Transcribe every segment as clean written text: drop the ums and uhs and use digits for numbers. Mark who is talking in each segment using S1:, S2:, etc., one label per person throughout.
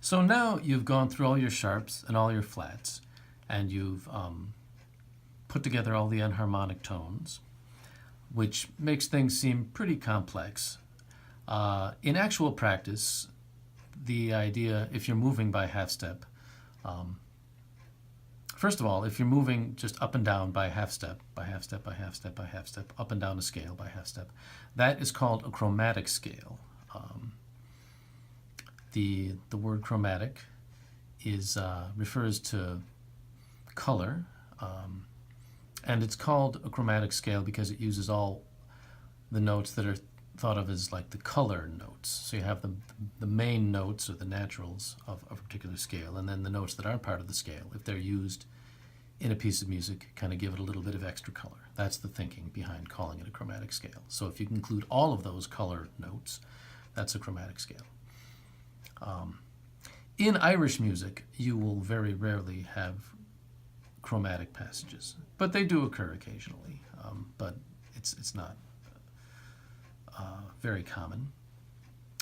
S1: So now you've gone through all your sharps and all your flats, and you've put together all the enharmonic tones, which makes things seem pretty complex. In actual practice, the idea, if you're moving by half step, first of all, if you're moving just up and down by half step, by half step, by half step, by half step, up and down a scale by half step, that is called a chromatic scale. The word chromatic is refers to color, and it's called a chromatic scale because it uses all the notes that are thought of as like the color notes. So you have the main notes or the naturals of a particular scale, and then the notes that aren't part of the scale, if they're used in a piece of music, kind of give it a little bit of extra color. That's the thinking behind calling it a chromatic scale. So if you include all of those color notes, that's a chromatic scale. In Irish music, you will very rarely have chromatic passages, but they do occur occasionally, but it's not very common.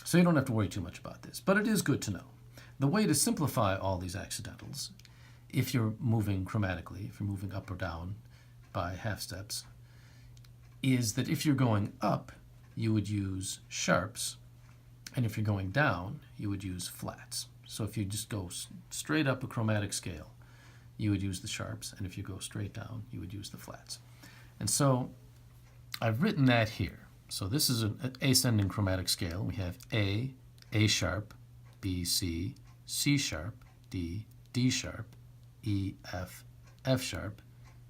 S1: So you don't have to worry too much about this, but it is good to know. The way to simplify all these accidentals, if you're moving chromatically, if you're moving up or down by half steps, is that if you're going up, you would use sharps, and if you're going down, you would use flats. So if you just go straight up a chromatic scale, you would use the sharps, and if you go straight down, you would use the flats. And so I've written that here. So this is an ascending chromatic scale. We have A sharp, B, C, C sharp, D, D sharp, E, F sharp,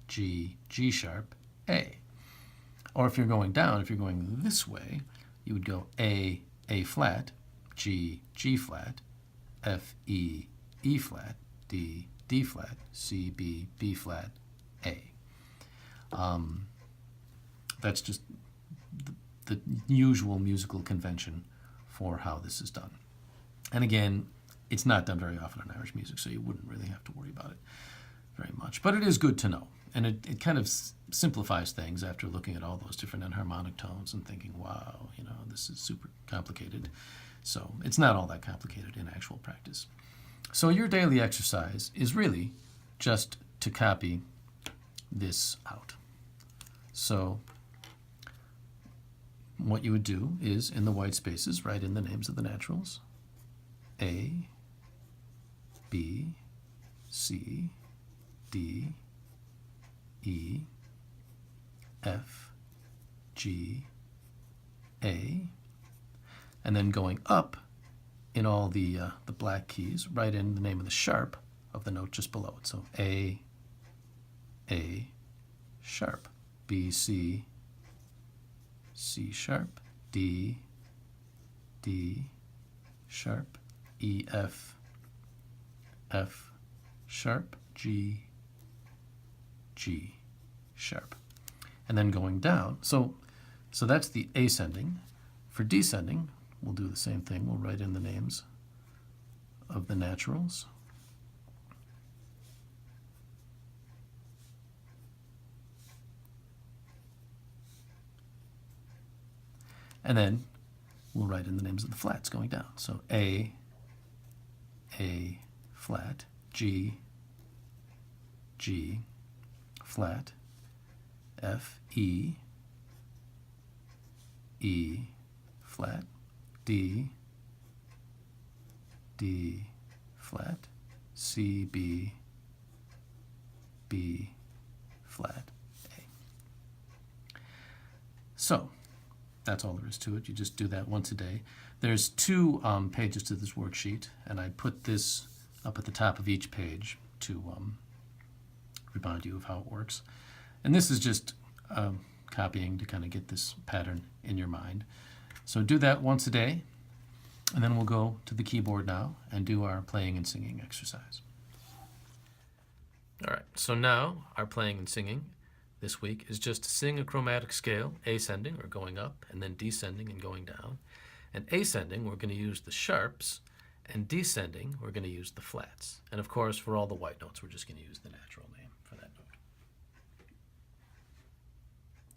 S1: G, G sharp, A. Or if you're going down, if you're going this way, you would go A flat, G, G flat, F, E flat, D, D flat, C, B flat, A. That's just the usual musical convention for how this is done. And again, it's not done very often in Irish music, so you wouldn't really have to worry about it very much. But it is good to know. And it kind of simplifies things after looking at all those different enharmonic tones and thinking, wow, this is super complicated. So it's not all that complicated in actual practice. So your daily exercise is really just to copy this out. So what you would do is, in the white spaces, write in the names of the naturals. A, B, C, D, E, F, G, A, and then going up in all the black keys, write in the name of the sharp of the note just below it. So A sharp, B, C, C sharp, D, D sharp, E, F sharp, G, G sharp. And then going down, so that's the ascending. For descending, we'll do the same thing. We'll write in the names of the naturals. And then we'll write in the names of the flats going down. So A flat, G, G flat, F, E flat, D, D flat, C, B flat, A. So that's all there is to it. You just do that once a day. There's 2 pages to this worksheet, and I put this up at the top of each page to remind you of how it works. And this is just copying to kind of get this pattern in your mind. So do that once a day, and then we'll go to the keyboard now and do our playing and singing exercise. All right, so now our playing and singing this week is just to sing a chromatic scale, ascending or going up, and then descending and going down. And ascending, we're going to use the sharps, and descending, we're going to use the flats. And of course, for all the white notes, we're just going to use the natural name for that note.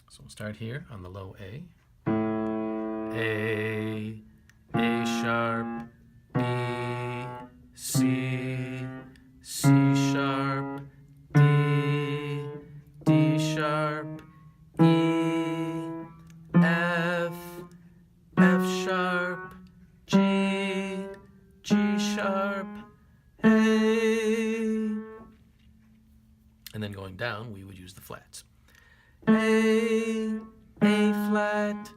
S1: So we'll start here on the low A. A sharp, B, C, C sharp, D, D sharp, E, F, F sharp, G, G sharp, A. And then going down, we would use the flats. A flat,